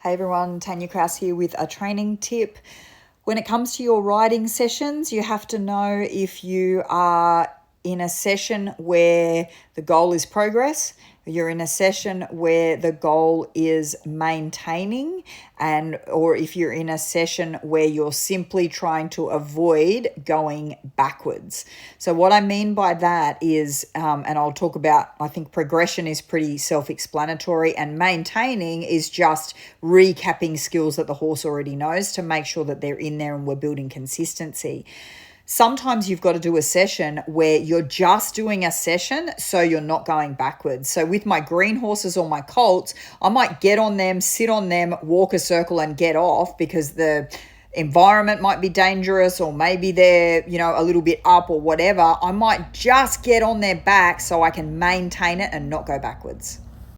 Hey everyone, Tanya Kraus here with a training tip. When it comes to your riding sessions, you have to know if you are in a session where the goal is progress, you're in a session where the goal is maintaining, or if you're in a session where you're simply trying to avoid going backwards. So what I mean by that is, and I'll talk about, I think progression is pretty self-explanatory, and maintaining is just recapping skills that the horse already knows to make sure that they're in there and we're building consistency. Sometimes you've got to do a session where you're just doing a session so you're not going backwards. So with my green horses or my colts, I might get on them, sit on them, walk a circle and get off because the environment might be dangerous, or maybe they're, a little bit up or whatever. I might just get on their back so I can maintain it and not go backwards.